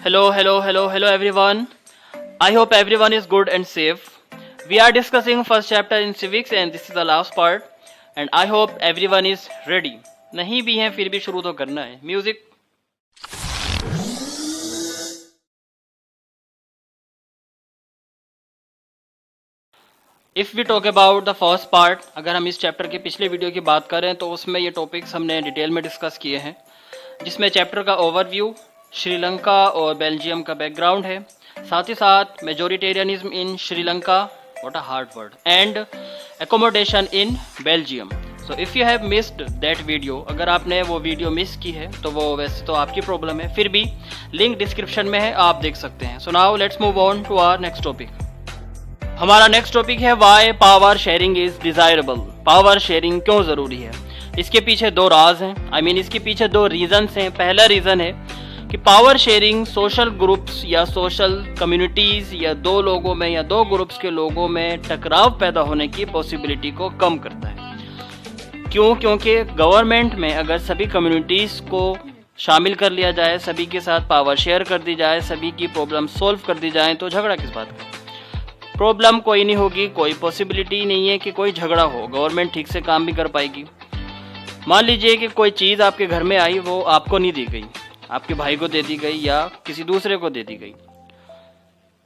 Hello everyone. I hope everyone is good and safe. We are discussing first chapter in civics and this is the last part and I hope everyone is ready. नहीं भी हैं फिर भी शुरू तो करना है. Music. If we talk about the first part, अगर हम इस चैप्टर के पिछले वीडियो की बात करें तो उसमें ये टॉपिक्स हमने डिटेल में डिस्कस किए हैं, जिसमें चैप्टर का ओवरव्यू, श्रीलंका और बेल्जियम का बैकग्राउंड है, साथ ही साथ majoritarianism in Sri Lanka, what a hard word, and accommodation in Belgium. So if you have missed that video, अगर आपने वो वीडियो मिस की है तो वो वैसे तो आपकी प्रॉब्लम है, फिर भी लिंक डिस्क्रिप्शन में है, आप देख सकते हैं. So now let's move on to our next topic. हमारा नेक्स्ट टॉपिक है why power sharing is desirable. Power sharing क्यों ज़रूरी है? इसके पीछे दो राज हैं, इसके पीछे दो रीजंस हैं. पहला रीज़न है कि पावर शेयरिंग सोशल ग्रुप्स या सोशल कम्युनिटीज़ या दो लोगों में या दो ग्रुप्स के लोगों में टकराव पैदा होने की पॉसिबिलिटी को कम करता है. क्यों? क्योंकि गवर्नमेंट में अगर सभी कम्युनिटीज़ को शामिल कर लिया जाए, सभी के साथ पावर शेयर कर दी जाए, सभी की प्रॉब्लम सोल्व कर दी जाए, तो झगड़ा किस बात का? प्रॉब्लम कोई नहीं होगी, कोई पॉसिबिलिटी नहीं है कि कोई झगड़ा हो. गवर्नमेंट ठीक से काम भी कर पाएगी. मान लीजिए कि कोई चीज़ आपके घर में आई, वो आपको नहीं दी गई, आपके भाई को दे दी गई या किसी दूसरे को दे दी गई.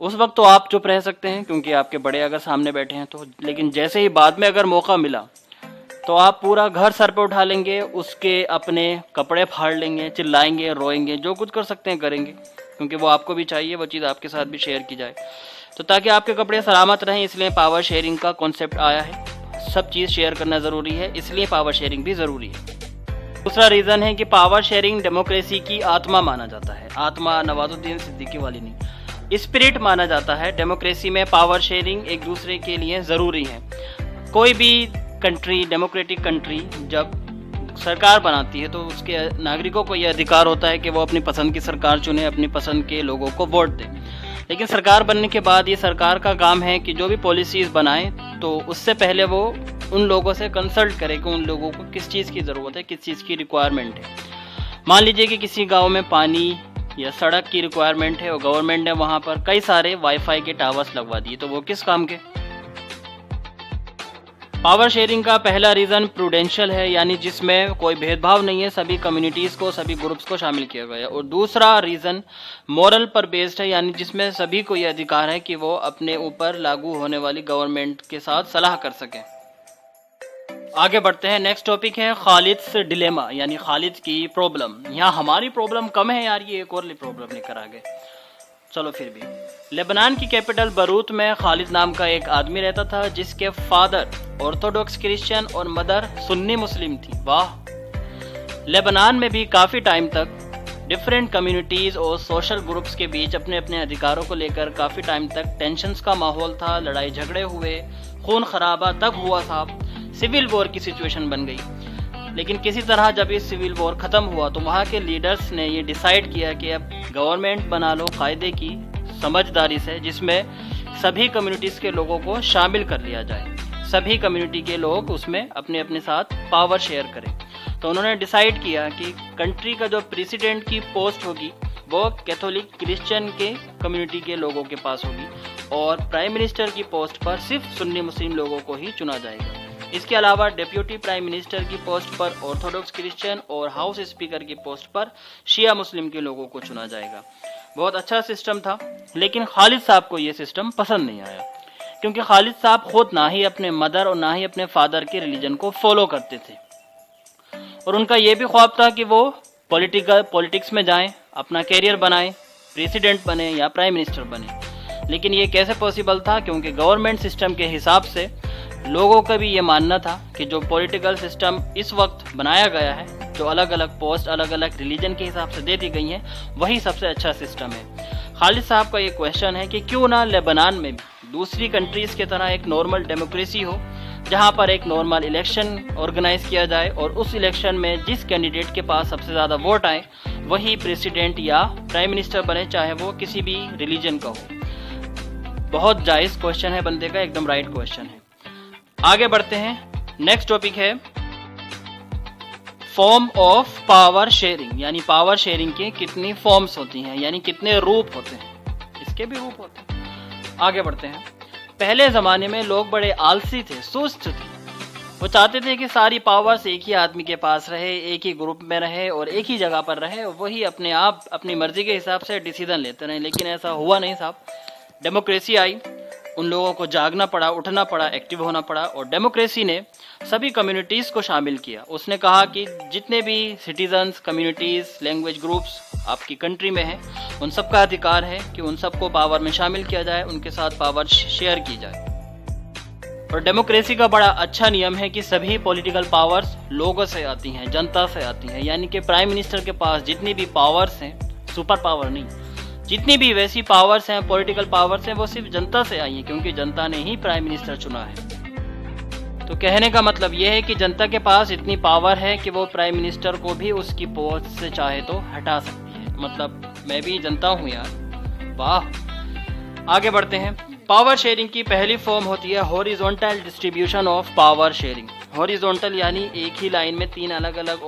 उस वक्त तो आप चुप रह सकते हैं क्योंकि आपके बड़े अगर सामने बैठे हैं तो, लेकिन जैसे ही बाद में अगर मौका मिला तो आप पूरा घर सर पे उठा लेंगे, उसके अपने कपड़े फाड़ लेंगे, चिल्लाएंगे, रोएंगे, जो कुछ कर सकते हैं करेंगे, क्योंकि वो आपको भी चाहिए, वो चीज़ आपके साथ भी शेयर की जाए. तो ताकि आपके कपड़े सलामत रहें, इसलिए पावर शेयरिंग का कॉन्सेप्ट आया है. सब चीज़ शेयर करना ज़रूरी है, इसलिए पावर शेयरिंग भी ज़रूरी है. दूसरा रीज़न है कि पावर शेयरिंग डेमोक्रेसी की आत्मा माना जाता है. आत्मा नवाजुद्दीन सिद्दीकी वाली नहीं, स्पिरिट माना जाता है. डेमोक्रेसी में पावर शेयरिंग एक दूसरे के लिए ज़रूरी है. कोई भी कंट्री, डेमोक्रेटिक कंट्री जब सरकार बनाती है तो उसके नागरिकों को यह अधिकार होता है कि वो अपनी पसंद की सरकार चुने, अपनी पसंद के लोगों को वोट दें. लेकिन सरकार बनने के बाद ये सरकार का काम है कि जो भी पॉलिसीज़ बनाए तो उससे पहले वो उन लोगों से कंसल्ट करे कि उन लोगों को किस चीज़ की ज़रूरत है, किस चीज़ की रिक्वायरमेंट है. मान लीजिए कि किसी गांव में पानी या सड़क की रिक्वायरमेंट है और गवर्नमेंट ने वहाँ पर कई सारे वाईफाई के टावर्स लगवा दिए, तो वो किस काम के? पावर शेयरिंग का पहला रीज़न प्रूडेंशियल है, यानी जिसमें कोई भेदभाव नहीं है, सभी कम्युनिटीज़ को, सभी ग्रुप्स को शामिल किया गया. और दूसरा रीज़न मॉरल पर बेस्ड है, यानी जिसमें सभी को यह अधिकार है कि वो अपने ऊपर लागू होने वाली गवर्नमेंट के साथ सलाह कर सकें. आगे बढ़ते हैं. नेक्स्ट टॉपिक है खालिद्स डिलेमा, यानी खालिद की प्रॉब्लम. यहाँ हमारी प्रॉब्लम कम है यार, ये एक और प्रॉब्लम लेकर आ गए. चलो फिर भी. लेबनान की कैपिटल बरूत में खालिद नाम का एक आदमी रहता था, जिसके फादर ऑर्थोडॉक्स क्रिश्चियन और मदर सुन्नी मुस्लिम थी. वाह. लेबनान में भी काफ़ी टाइम तक डिफरेंट कम्युनिटीज़ और सोशल ग्रुप्स के बीच अपने अपने अधिकारों को लेकर काफ़ी टाइम तक टेंशन्स का माहौल था, लड़ाई झगड़े हुए, खून खराबा तक हुआ था, सिविल वॉर की सिचुएशन बन गई. लेकिन किसी तरह जब इस सिविल वॉर ख़त्म हुआ तो वहाँ के लीडर्स ने ये डिसाइड किया कि अब गवर्नमेंट बना लो कायदे की समझदारी से, जिसमें सभी कम्युनिटीज़ के लोगों को शामिल कर लिया जाए, सभी कम्युनिटी के लोग उसमें अपने अपने साथ पावर शेयर करें. तो उन्होंने डिसाइड किया कि कंट्री का जो प्रेसिडेंट की पोस्ट होगी वो कैथोलिक क्रिश्चियन के कम्युनिटी के लोगों के पास होगी और प्राइम मिनिस्टर की पोस्ट पर सिर्फ सुन्नी मुस्लिम लोगों को ही चुना जाएगा. इसके अलावा डिप्यूटी प्राइम मिनिस्टर की पोस्ट पर ऑर्थोडॉक्स क्रिश्चियन और हाउस स्पीकर की पोस्ट पर शिया मुस्लिम के लोगों को चुना जाएगा. बहुत अच्छा सिस्टम था, लेकिन खालिद साहब को ये सिस्टम पसंद नहीं आया, क्योंकि खालिद साहब खुद ना ही अपने मदर और ना ही अपने फादर के रिलीजन को फॉलो करते थे और उनका ये भी ख्वाब था कि वो पॉलिटिक्स में जाएं, अपना कैरियर बनाएं, प्रेसिडेंट बने या प्राइम मिनिस्टर बने. लेकिन ये कैसे पॉसिबल था? क्योंकि गवर्नमेंट सिस्टम के हिसाब से लोगों का भी ये मानना था कि जो पॉलिटिकल सिस्टम इस वक्त बनाया गया है, जो अलग अलग पोस्ट अलग अलग रिलीजन के हिसाब से दे दी गई हैं, वही सबसे अच्छा सिस्टम है. खालिद साहब का ये क्वेश्चन है कि क्यों ना लेबनान में भी दूसरी कंट्रीज़ की तरह एक नॉर्मल डेमोक्रेसी हो, जहाँ पर एक नॉर्मल इलेक्शन ऑर्गेनाइज किया जाए और उस इलेक्शन में जिस कैंडिडेट के पास सबसे ज़्यादा वोट आए वही प्रेसिडेंट या प्राइम मिनिस्टर बने, चाहे वो किसी भी रिलीजन का हो. बहुत जायज़ क्वेश्चन है बंदे का, एकदम राइट क्वेश्चन है. आगे बढ़ते हैं. नेक्स्ट टॉपिक है फॉर्म ऑफ पावर शेयरिंग, यानी पावर शेयरिंग के कितनी फॉर्म्स होती हैं, यानी कितने रूप होते हैं, इसके भी रूप होते हैं। आगे बढ़ते हैं। पहले ज़माने में लोग बड़े आलसी थे, सुस्त थे। वो चाहते थे कि सारी पावर्स एक ही आदमी के पास रहे, एक ही ग्रुप में रहे और एक ही जगह पर रहे, वही अपने आप अपनी मर्जी के हिसाब से डिसीजन लेते रहे। लेकिन ऐसा हुआ नहीं साहब। डेमोक्रेसी आई, उन लोगों को जागना पड़ा, उठना पड़ा, एक्टिव होना पड़ा, और डेमोक्रेसी ने सभी कम्युनिटीज़ को शामिल किया। उसने कहा कि जितने भी सिटीजन्स, कम्युनिटीज़, लैंग्वेज ग्रुप्स आपकी कंट्री में हैं, उन सब का अधिकार है कि उन सबको पावर में शामिल किया जाए, उनके साथ पावर शेयर की जाए। और डेमोक्रेसी का बड़ा अच्छा नियम है कि सभी पॉलिटिकल पावर्स लोगों से आती हैं, जनता से आती हैं। यानी कि प्राइम मिनिस्टर के पास जितनी भी पावर्स हैं, सुपर पावर नहीं, जितनी भी वैसी पावर्स हैं, पॉलिटिकल पावर्स हैं, वो सिर्फ जनता से आई हैं, क्योंकि जनता ने ही प्राइम मिनिस्टर चुना है। तो कहने का मतलब ये है कि जनता के पास इतनी पावर है कि वो प्राइम मिनिस्टर को भी उसकी पोस्ट से चाहे तो हटा सकती है। मतलब मैं भी जनता हूँ यार, वाह। आगे बढ़ते हैं। पावर शेयरिंग की पहली फॉर्म होती है horizontal distribution of power sharing. Horizontal यानी एक ही लाइन में तीन अलग अलग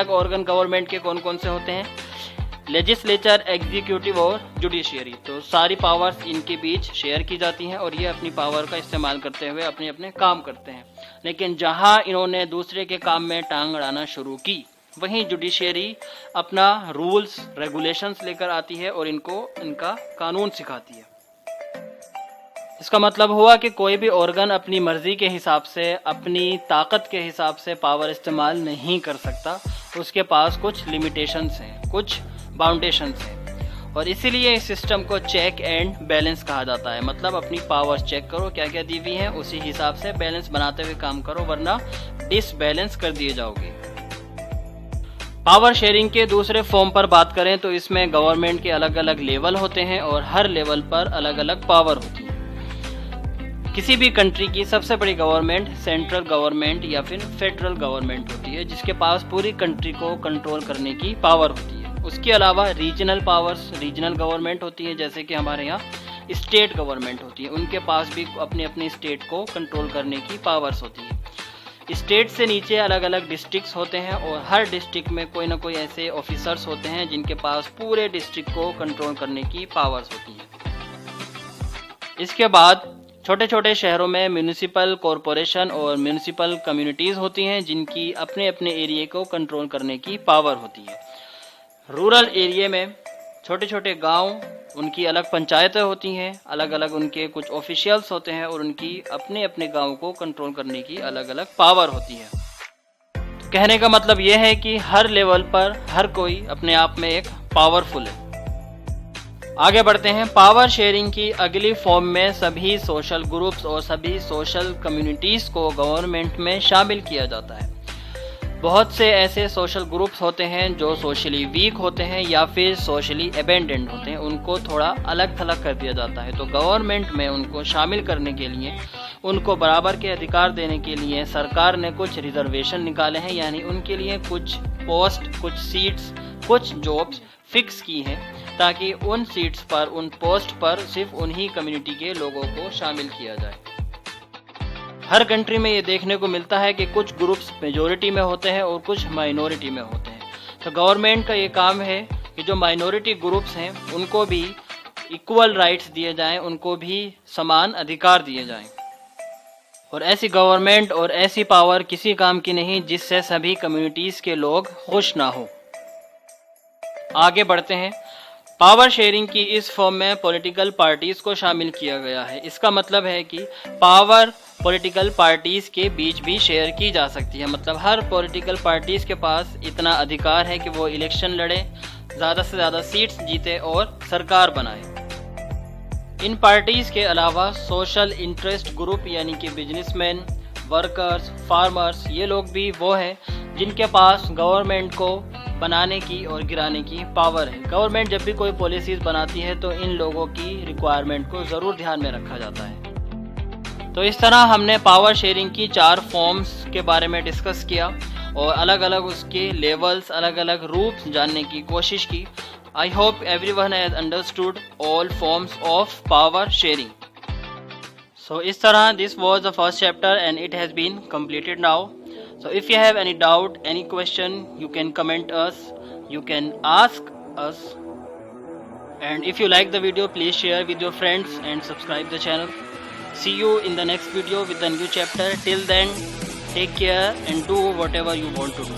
ऑर्गन गवर्नमेंट के कौन कौन से होते हैं? लेजिस्लेचर, एग्जीक्यूटिव और जुडिशियरी। तो सारी पावर्स इनके बीच शेयर की जाती हैं और ये अपनी पावर का इस्तेमाल करते हुए अपने अपने काम करते हैं। लेकिन जहां इन्होंने दूसरे के काम में टांग अड़ाना शुरू की, वहीं जुडिशियरी अपना रूल्स रेगुलेशंस लेकर आती है और इनको इनका कानून सिखाती है। इसका मतलब हुआ कि कोई भी ऑर्गन अपनी मर्जी के हिसाब से, अपनी ताकत के हिसाब से पावर इस्तेमाल नहीं कर सकता। उसके पास कुछ लिमिटेशंस हैं, कुछ बाउंडेशंस हैं, और इसीलिए इस सिस्टम को चेक एंड बैलेंस कहा जाता है। मतलब अपनी पावर्स चेक करो, क्या क्या दी हुई हैं, उसी हिसाब से बैलेंस बनाते हुए काम करो, वरना डिसबैलेंस कर दिए जाओगे। पावर शेयरिंग के दूसरे फॉर्म पर बात करें तो इसमें गवर्नमेंट के अलग अलग लेवल होते हैं और हर लेवल पर अलग अलग पावर होती है। किसी भी कंट्री की सबसे बड़ी गवर्नमेंट सेंट्रल गवर्नमेंट या फिर फेडरल गवर्नमेंट होती है, जिसके पास पूरी कंट्री को कंट्रोल करने की पावर होती है। उसके अलावा रीजनल पावर्स, रीजनल गवर्नमेंट होती है, जैसे कि हमारे यहाँ स्टेट गवर्नमेंट होती है, उनके पास भी अपने अपने स्टेट को कंट्रोल करने की पावर्स होती है। स्टेट से नीचे अलग अलग डिस्ट्रिक्ट्स होते हैं और हर डिस्ट्रिक्ट में कोई ना कोई ऐसे ऑफिसर्स होते हैं जिनके पास पूरे डिस्ट्रिक्ट को कंट्रोल करने की पावर्स होती है। इसके बाद छोटे छोटे शहरों में म्यूनिसिपल कॉरपोरेशन और म्यूनिसिपल कम्युनिटीज़ होती हैं, जिनकी अपने अपने एरिया को कंट्रोल करने की पावर होती है। रूरल एरिया में छोटे छोटे गांव, उनकी अलग पंचायतें होती हैं, अलग अलग उनके कुछ ऑफिशियल्स होते हैं और उनकी अपने अपने गांव को कंट्रोल करने की अलग अलग पावर होती है। तो कहने का मतलब यह है कि हर लेवल पर हर कोई अपने आप में एक पावरफुल है। आगे बढ़ते हैं। पावर शेयरिंग की अगली फॉर्म में सभी सोशल ग्रुप्स और सभी सोशल कम्युनिटीज़ को गवर्नमेंट में शामिल किया जाता है। बहुत से ऐसे सोशल ग्रुप्स होते हैं जो सोशली वीक होते हैं या फिर सोशली अबेंडेंड होते हैं, उनको थोड़ा अलग थलग कर दिया जाता है। तो गवर्नमेंट में उनको शामिल करने के लिए, उनको बराबर के अधिकार देने के लिए सरकार ने कुछ रिजर्वेशन निकाले हैं, यानी उनके लिए कुछ पोस्ट, कुछ सीट्स, कुछ जॉब्स फिक्स की हैं, ताकि उन सीट्स पर, उन पोस्ट पर सिर्फ उन्हीं कम्युनिटी के लोगों को शामिल किया जाए। हर कंट्री में ये देखने को मिलता है कि कुछ ग्रुप्स मेजॉरिटी में होते हैं और कुछ माइनॉरिटी में होते हैं। तो गवर्नमेंट का ये काम है कि जो माइनॉरिटी ग्रुप्स हैं उनको भी इक्वल राइट्स दिए जाएं, उनको भी समान अधिकार दिए जाएं। और ऐसी गवर्नमेंट और ऐसी पावर किसी काम की नहीं जिससे सभी कम्युनिटीज़ के लोग खुश ना हो। आगे बढ़ते हैं। पावर शेयरिंग की इस फॉर्म में पॉलिटिकल पार्टीज को शामिल किया गया है। इसका मतलब है कि पावर पॉलिटिकल पार्टीज के बीच भी शेयर की जा सकती है। मतलब हर पॉलिटिकल पार्टीज के पास इतना अधिकार है कि वो इलेक्शन लड़े, ज़्यादा से ज़्यादा सीट्स जीते और सरकार बनाए। इन पार्टीज के अलावा सोशल इंटरेस्ट ग्रुप यानी कि बिजनेसमैन, वर्कर्स, फार्मर्स, ये लोग भी वो हैं जिनके पास गवर्नमेंट को बनाने की और गिराने की पावर है। गवर्नमेंट जब भी कोई पॉलिसीज बनाती है तो इन लोगों की रिक्वायरमेंट को ज़रूर ध्यान में रखा जाता है। तो इस तरह हमने पावर शेयरिंग की 4 फॉर्म्स के बारे में डिस्कस किया और अलग अलग उसके लेवल्स, अलग अलग रूप जानने की कोशिश की। I hope everyone has understood all forms of power sharing. So इस तरह this was the first chapter and it has been completed now. So if you have any doubt, any question, you can comment us, you can ask us. And if you like the video, please share with your friends and subscribe the channel. See you in the next video with a new chapter. Till then, take care and do whatever you want to do.